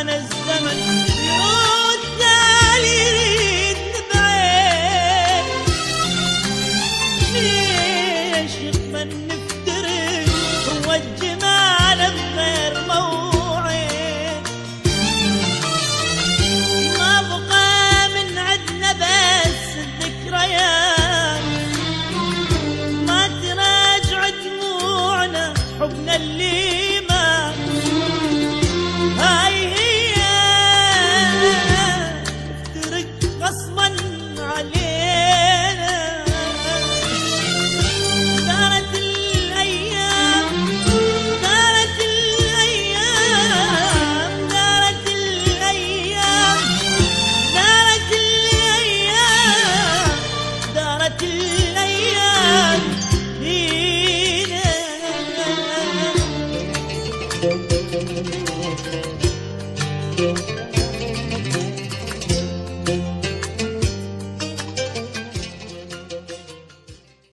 كان الزمن يرد علي بعين. ليش من نفترق هو الجمال بغير موعد؟ ما بقى من عدنا بس الذكريات، ما تراجع دموعنا حبنا اللي مات. هاي هي نفترق غصبا علينا. دارت الأيام دارت الأيام دارت الأيام دارت الأيام دارت الأيام بينا.